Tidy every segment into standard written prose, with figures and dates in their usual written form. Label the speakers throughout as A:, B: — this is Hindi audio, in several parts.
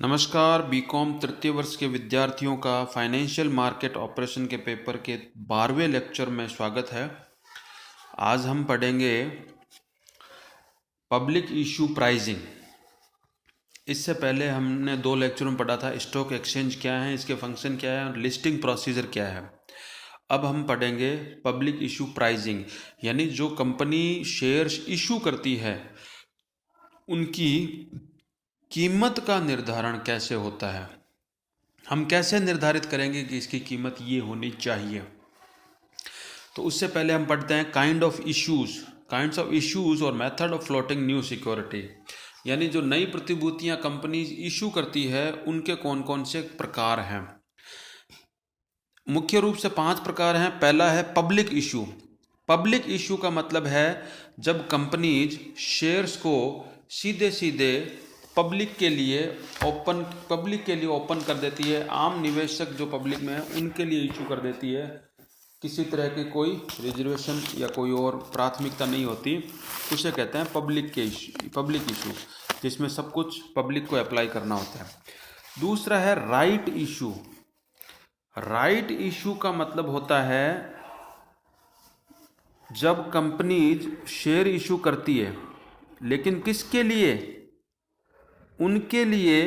A: नमस्कार। बीकॉम तृतीय वर्ष के विद्यार्थियों का फाइनेंशियल मार्केट ऑपरेशन के पेपर के 12वें लेक्चर में स्वागत है। आज हम पढ़ेंगे पब्लिक इशू प्राइसिंग। इससे पहले हमने 2 लेक्चरों में पढ़ा था स्टॉक एक्सचेंज क्या है, इसके फंक्शन क्या है और लिस्टिंग प्रोसीजर क्या है। अब हम पढ़ेंगे पब्लिक इशू प्राइसिंग, यानी जो कंपनी शेयर्स इशू करती है उनकी कीमत का निर्धारण कैसे होता है। हम कैसे निर्धारित करेंगे कि इसकी कीमत ये होनी चाहिए। तो उससे पहले हम पढ़ते हैं काइंड्स ऑफ इश्यूज और method of floating new security, यानी जो नई प्रतिभूतियां कंपनी इशू करती है उनके कौन कौन से प्रकार हैं। मुख्य रूप से 5 प्रकार हैं। पहला है पब्लिक इशू। पब्लिक इशू का मतलब है जब कंपनीज शेयर्स को सीधे सीधे पब्लिक के लिए ओपन कर देती है। आम निवेशक जो पब्लिक में है उनके लिए इशू कर देती है। किसी तरह की कोई रिजर्वेशन या कोई और प्राथमिकता नहीं होती, उसे कहते हैं पब्लिक इशू, जिसमें सब कुछ पब्लिक को अप्लाई करना होता है। दूसरा है राइट इशू। राइट इशू का मतलब होता है जब कंपनीज शेयर इशू करती है, लेकिन किसके लिए? उनके लिए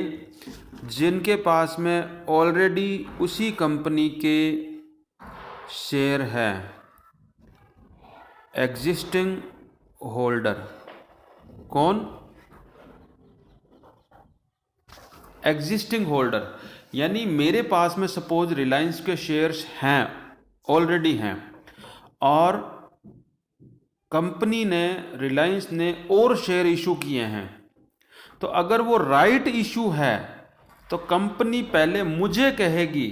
A: जिनके पास में ऑलरेडी उसी कंपनी के शेयर है, एग्जिस्टिंग होल्डर। कौन? एग्जिस्टिंग होल्डर, यानी मेरे पास में सपोज रिलायंस के शेयर्स हैं, ऑलरेडी हैं, और कंपनी ने, रिलायंस ने और शेयर इशू किए हैं। तो अगर वो राइट इशू है तो कंपनी पहले मुझे कहेगी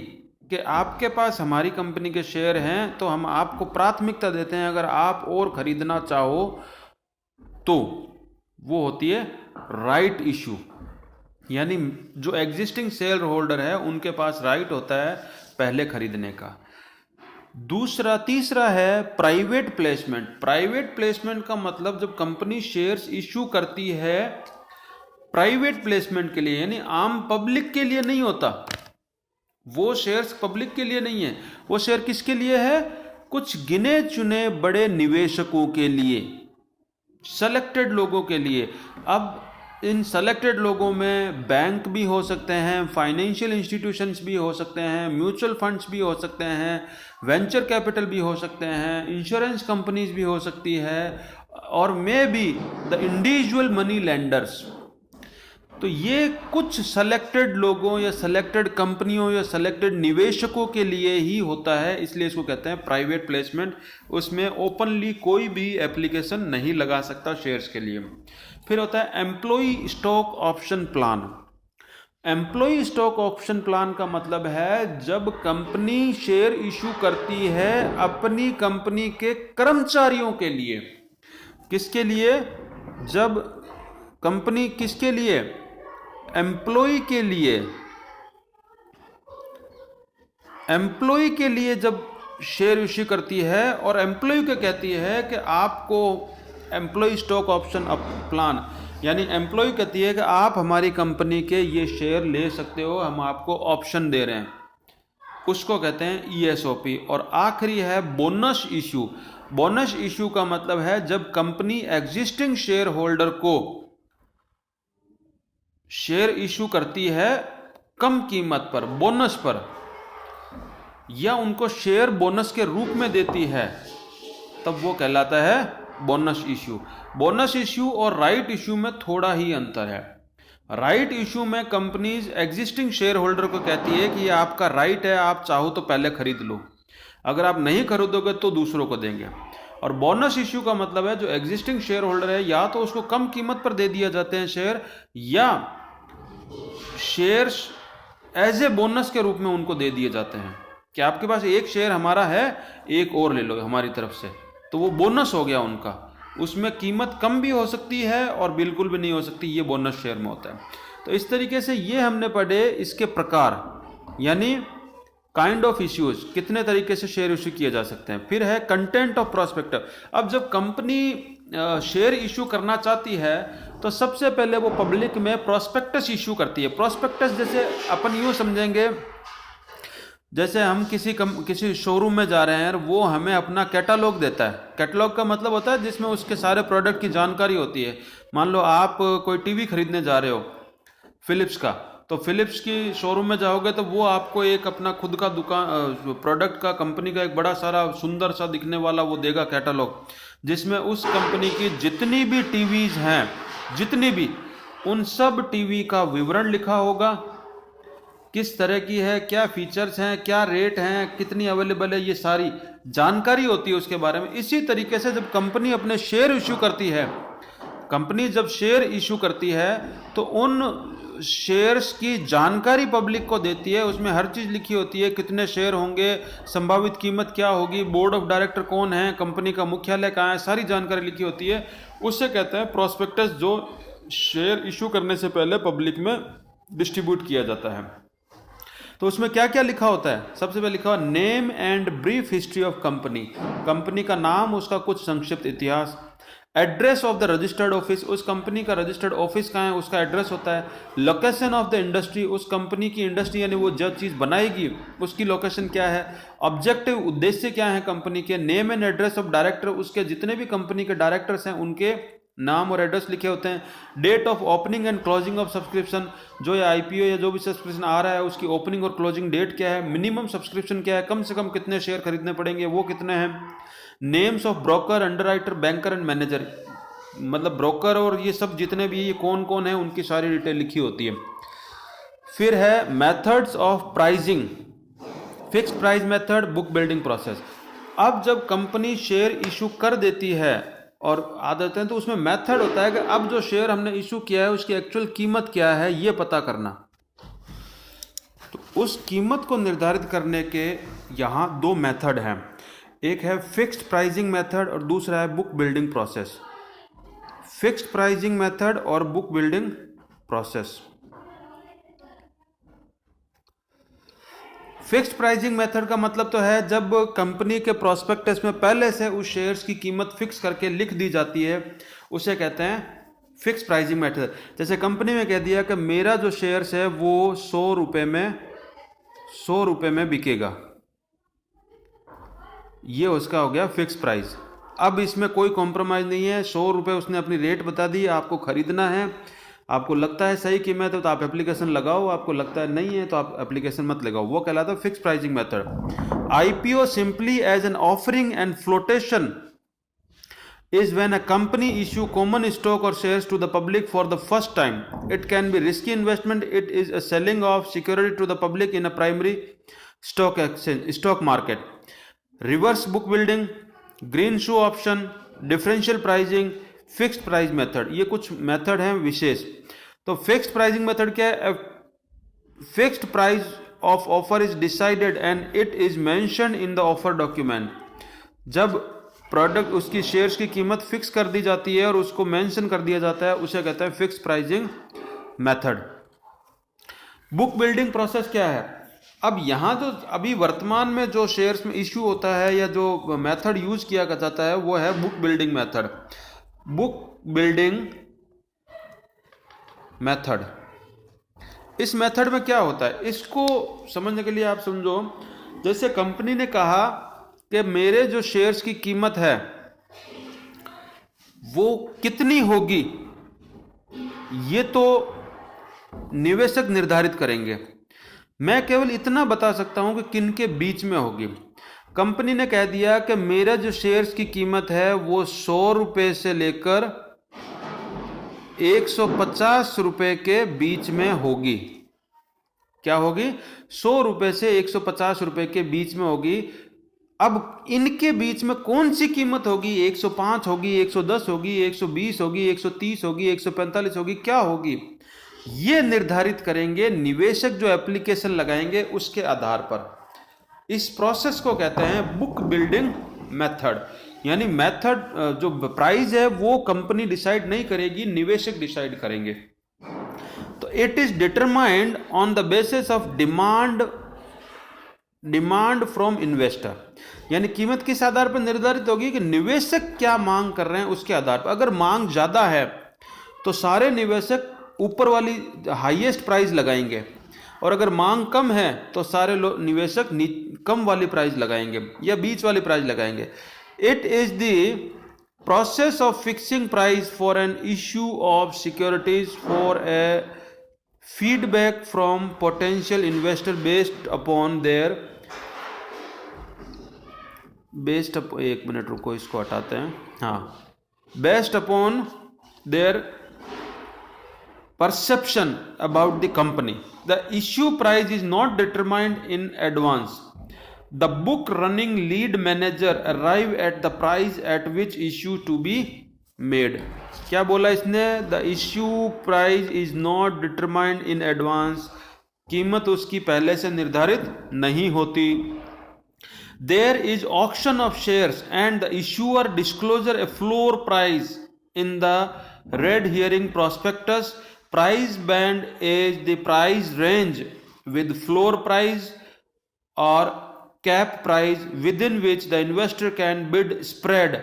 A: कि आपके पास हमारी कंपनी के शेयर हैं तो हम आपको प्राथमिकता देते हैं, अगर आप और खरीदना चाहो तो। वो होती है राइट इशू, यानी जो एग्जिस्टिंग शेयर होल्डर है उनके पास राइट होता है पहले खरीदने का। तीसरा है प्राइवेट प्लेसमेंट। प्राइवेट प्लेसमेंट का मतलब जब कंपनी शेयर्स इशू करती है प्राइवेट प्लेसमेंट के लिए, यानी आम पब्लिक के लिए नहीं होता। वो शेयर्स पब्लिक के लिए नहीं है, वो शेयर किसके लिए है? कुछ गिने चुने बड़े निवेशकों के लिए, सेलेक्टेड लोगों के लिए। अब इन सेलेक्टेड लोगों में बैंक भी हो सकते हैं, फाइनेंशियल इंस्टीट्यूशंस भी हो सकते हैं, म्यूचुअल फंड्स भी हो सकते हैं, वेंचर कैपिटल भी हो सकते हैं, इंश्योरेंस कंपनीज भी हो सकती है, और may be the individual money lenders. तो ये कुछ सेलेक्टेड लोगों या सेलेक्टेड कंपनियों या सेलेक्टेड निवेशकों के लिए ही होता है, इसलिए इसको कहते हैं प्राइवेट प्लेसमेंट। उसमें ओपनली कोई भी एप्लीकेशन नहीं लगा सकता शेयर्स के लिए। फिर होता है employee stock option plan. Employee stock option plan का मतलब है जब कंपनी शेयर इशू करती है अपनी कंपनी के कर्मचारियों के लिए। किसके लिए? जब कंपनी किसके लिए? एम्प्लॉय के लिए। एम्प्लॉय के लिए जब शेयर इश्यू करती है और एम्प्लॉय को कहती है कि आपको एम्प्लॉय स्टॉक ऑप्शन प्लान, यानी एम्प्लॉय कहती है कि आप हमारी कंपनी के ये शेयर ले सकते हो, हम आपको ऑप्शन दे रहे हैं, उसको कहते हैं ESOP। और आखिरी है बोनस इशू। बोनस इशू का मतलब है जब कंपनी एग्जिस्टिंग शेयर होल्डर को शेयर इशू करती है कम कीमत पर, बोनस पर, या उनको शेयर बोनस के रूप में देती है, तब वो कहलाता है बोनस इशू। बोनस इशू और राइट इशू में थोड़ा ही अंतर है। राइट इशू में कंपनीज एग्जिस्टिंग शेयर होल्डर को कहती है कि ये आपका राइट है, आप चाहो तो पहले खरीद लो, अगर आप नहीं खरीदोगे तो दूसरों को देंगे। और बोनस इशू का मतलब है जो एग्जिस्टिंग शेयर होल्डर है या तो उसको कम कीमत पर दे दिया जाते हैं शेयर, या शेयर्स एज ए बोनस के रूप में उनको दे दिए जाते हैं कि आपके पास एक शेयर हमारा है, एक और ले लो हमारी तरफ से, तो वो बोनस हो गया उनका। उसमें कीमत कम भी हो सकती है और बिल्कुल भी नहीं हो सकती, ये बोनस शेयर में होता है। तो इस तरीके से ये हमने पढ़े इसके प्रकार, यानी काइंड ऑफ इश्यूज, कितने तरीके से शेयर इश्यू किए जा सकते हैं। फिर है कंटेंट ऑफ प्रोस्पेक्टस। अब जब कंपनी शेयर इशू करना चाहती है तो सबसे पहले वो पब्लिक में प्रोस्पेक्टस इशू करती है। प्रोस्पेक्टस जैसे अपन यूँ समझेंगे, जैसे हम किसी शोरूम में जा रहे हैं, वो हमें अपना कैटलॉग देता है। कैटलॉग का मतलब होता है जिसमें उसके सारे प्रोडक्ट की जानकारी होती है। मान लो आप कोई टीवी खरीदने जा रहे हो फिलिप्स का, तो फिलिप्स की शोरूम में जाओगे तो वो आपको एक अपना खुद का दुकान प्रोडक्ट का कंपनी का एक बड़ा सारा सुंदर सा दिखने वाला वो देगा कैटलॉग, जिसमें उस कंपनी की जितनी भी टीवीज हैं, जितनी भी, उन सब टीवी का विवरण लिखा होगा, किस तरह की है, क्या फीचर्स हैं, क्या रेट हैं, कितनी अवेलेबल है, ये सारी जानकारी होती है उसके बारे में। इसी तरीके से जब कंपनी अपने शेयर इशू करती है, कंपनी जब शेयर इशू करती है तो उन शेयर्स की जानकारी पब्लिक को देती है। उसमें हर चीज़ लिखी होती है, कितने शेयर होंगे, संभावित कीमत क्या होगी, बोर्ड ऑफ डायरेक्टर कौन है, कंपनी का मुख्यालय कहाँ है, सारी जानकारी लिखी होती है। उससे कहते हैं प्रोस्पेक्टस, जो शेयर इशू करने से पहले पब्लिक में डिस्ट्रीब्यूट किया जाता है। तो उसमें क्या क्या लिखा होता है? सबसे पहले लिखा हुआ name and brief history of company, company का नाम, उसका कुछ संक्षिप्त इतिहास। Address of the registered office, उस कंपनी का रजिस्टर्ड ऑफिस कहाँ है, उसका एड्रेस होता है। लोकेशन ऑफ द इंडस्ट्री, उस कंपनी की इंडस्ट्री यानी वो जो चीज़ बनाएगी उसकी लोकेशन क्या है। ऑब्जेक्टिव, उद्देश्य क्या है कंपनी के। Name and address of director, उसके जितने भी कंपनी के डायरेक्टर्स हैं उनके नाम और एड्रेस लिखे होते हैं। Date of opening and closing of subscription, जो ये आईपीओ या जो भी सब्सक्रिप्शन आ रहा है उसकी ओपनिंग और क्लोजिंग डेट क्या है। मिनिमम सब्सक्रिप्शन क्या है, कम से कम कितने शेयर खरीदने पड़ेंगे, वो कितने हैं। Names of broker, underwriter, banker and manager, मतलब ब्रोकर और ये सब जितने भी ये कौन कौन है उनकी सारी डिटेल लिखी होती है। फिर है methods of pricing, fixed price method, book building process. अब जब कंपनी शेयर इशू कर देती है और आ जाते हैं तो उसमें मेथड होता है कि अब जो शेयर हमने इशू किया है उसकी एक्चुअल कीमत क्या है ये पता करना। तो उस कीमत को निर्धारित करने के यहाँ दो मेथड हैं, एक है फिक्स्ड प्राइसिंग मेथड और दूसरा है book building process. Fixed pricing method और book building process. Fixed pricing method का मतलब तो है जब कंपनी के प्रोस्पेक्टस में पहले से उस शेयर्स की कीमत फिक्स करके लिख दी जाती है, उसे कहते हैं फिक्स्ड प्राइसिंग मेथड। जैसे कंपनी में कह दिया कि मेरा जो शेयर्स है वो 100 रुपये में बिकेगा, ये उसका हो गया फिक्स प्राइस। अब इसमें कोई कॉम्प्रोमाइज़ नहीं है, 100 रुपये उसने अपनी रेट बता दी, आपको ख़रीदना है, आपको लगता है सही कीमत है तो आप एप्लीकेशन लगाओ, आपको लगता है नहीं है तो आप एप्लीकेशन मत लगाओ, वो कहलाता है fix pricing method. IPO simply as an offering and flotation is when a company issue common stock or shares to the public for the first time. It can be risky investment. It is a selling of security to the public in a primary stock market. Reverse book building, green shoe option, differential pricing, fixed price method, ये कुछ मेथड हैं विशेष। तो फिक्स्ड प्राइसिंग मेथड क्या है? Fixed price of offer is decided and it is mentioned in the offer document. जब प्रोडक्ट उसकी शेयर्स की कीमत फिक्स कर दी जाती है और उसको मेंशन कर दिया जाता है, उसे कहते हैं fixed pricing method. Book building process क्या है? अब यहाँ जो अभी वर्तमान में जो शेयर्स में इश्यू होता है या जो मेथड यूज किया जाता है वो है book building method. Book building method, इस मेथड में क्या होता है इसको समझने के लिए आप समझो, जैसे कंपनी ने कहा कि मेरे जो शेयर्स की कीमत है वो कितनी होगी, ये तो निवेशक निर्धारित करेंगे, मैं केवल इतना बता सकता हूं कि किन के बीच में होगी। कंपनी ने कह दिया कि मेरा जो शेयर्स की कीमत है वो 100 रुपये से लेकर 150 रुपये के बीच में होगी। क्या होगी? 100 रुपये से 150 रुपये के बीच में होगी। अब इनके बीच में कौन सी कीमत होगी? 105 होगी, 110 होगी, 120 होगी, 130 होगी, 145 होगी, क्या होगी? ये निर्धारित करेंगे निवेशक जो एप्लीकेशन लगाएंगे उसके आधार पर। इस प्रोसेस को कहते हैं बुक बिल्डिंग मेथड। यानी मेथड जो प्राइस है वो कंपनी डिसाइड नहीं करेगी, निवेशक डिसाइड करेंगे। तो it is determined on the basis of demand from investor. यानी कीमत किस आधार पर निर्धारित होगी कि निवेशक क्या मांग कर रहे हैं उसके आधार पर। अगर मांग ज़्यादा है तो सारे निवेशक ऊपर वाली हाईएस्ट प्राइस लगाएंगे, और अगर मांग कम है तो सारे निवेशक कम वाली प्राइस लगाएंगे या बीच वाली प्राइस लगाएंगे। It is the process of fixing price for an issue of securities for a feedback from potential investor based upon their एक मिनट रुको, इसको हटाते हैं। हाँ, based upon their perception about the company. The issue price is not determined in advance. The book running lead manager arrive at the price at which issue to be made. क्या बोला इसने? The issue price is not determined in advance. कीमत उसकी पहले से निर्धारित नहीं होती। There is auction of shares and the issuer disclosure a floor price in the red herring prospectus. Price band is the price range with floor price or cap price within which the investor can bid. Spread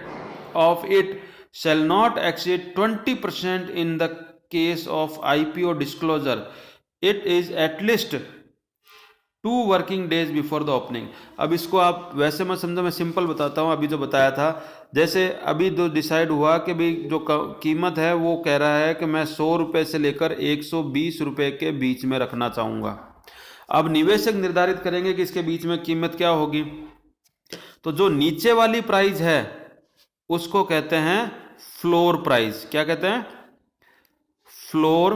A: of it shall not exceed 20% in the case of IPO disclosure. It is at least 2 working days before the opening. अब इसको आप वैसे मत समझो, मैं सिंपल बताता हूँ। अभी जो बताया था, जैसे अभी जो डिसाइड हुआ कि भाई जो कीमत है वो कह रहा है कि मैं 100 रुपये से लेकर 120 रुपये के बीच में रखना चाहूँगा। अब निवेशक निर्धारित करेंगे कि इसके बीच में कीमत क्या होगी। तो जो नीचे वाली प्राइस है उसको कहते हैं फ्लोर प्राइस। क्या कहते हैं? Floor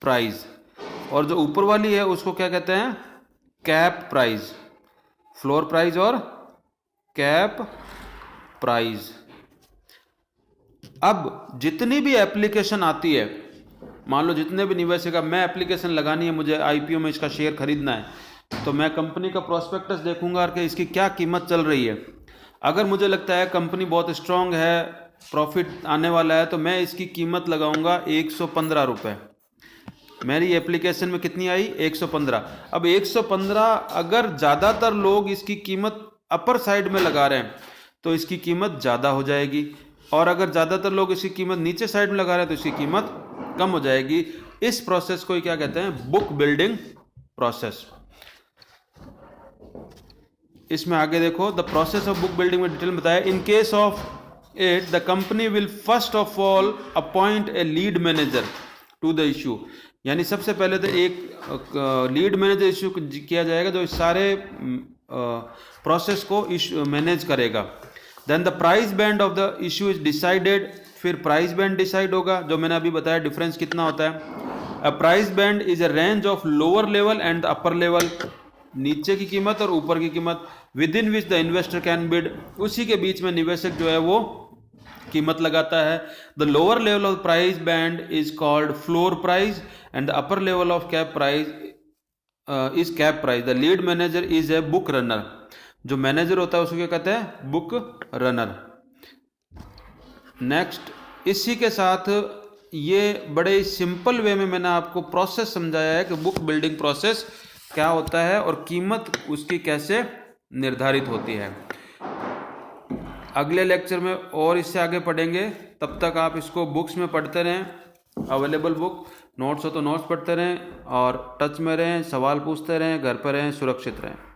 A: price. और जो ऊपर वाली है उसको क्या कहते हैं? Cap price. फ्लोर प्राइस और कैप प्राइस। अब जितनी भी एप्लीकेशन आती है, मान लो जितने भी निवेशक, मैं एप्लीकेशन लगानी है, मुझे आईपीओ में इसका शेयर खरीदना है, तो मैं कंपनी का प्रोस्पेक्टस देखूंगा कि इसकी क्या कीमत चल रही है। अगर मुझे लगता है कंपनी बहुत स्ट्रांग है, प्रॉफिट आने वाला है, तो मैं इसकी कीमत लगाऊंगा 115 रुपये। मेरी एप्लीकेशन में कितनी आई? 115। अब 115 अगर ज़्यादातर लोग इसकी कीमत अपर साइड में लगा रहे हैं तो इसकी कीमत ज़्यादा हो जाएगी, और अगर ज़्यादातर लोग इसकी कीमत नीचे साइड में लगा रहे हैं तो इसकी कीमत कम हो जाएगी। इस प्रोसेस को क्या कहते हैं? Book building process. इसमें आगे देखो, the process of book building में डिटेल में बताया। In case of it the company will first of all appoint a lead manager to the issue. यानी सबसे पहले तो एक लीड मैनेजर इशू किया जाएगा जो सारे प्रोसेस को मैनेज करेगा। Then the price band of the issue is decided. फिर प्राइस बैंड डिसाइड होगा, जो मैंने अभी बताया डिफरेंस कितना होता है। A price band is a range of lower level and upper level, नीचे की कीमत और ऊपर की कीमत, within which the investor can bid, उसी के बीच में निवेशक जो है वो कीमत लगाता है। The lower level of price band is called floor price and the upper level of cap price is cap price. The lead manager is a book runner. जो मैनेजर होता है उसको क्या कहते हैं? Book runner. नेक्स्ट, इसी के साथ ये बड़े सिंपल वे में मैंने आपको प्रोसेस समझाया है कि बुक बिल्डिंग प्रोसेस क्या होता है और कीमत उसकी कैसे निर्धारित होती है। अगले लेक्चर में और इससे आगे पढ़ेंगे। तब तक आप इसको बुक्स में पढ़ते रहें, अवेलेबल बुक, नोट्स हो तो नोट्स पढ़ते रहें और टच में रहें, सवाल पूछते रहें, घर पर रहें, सुरक्षित रहें।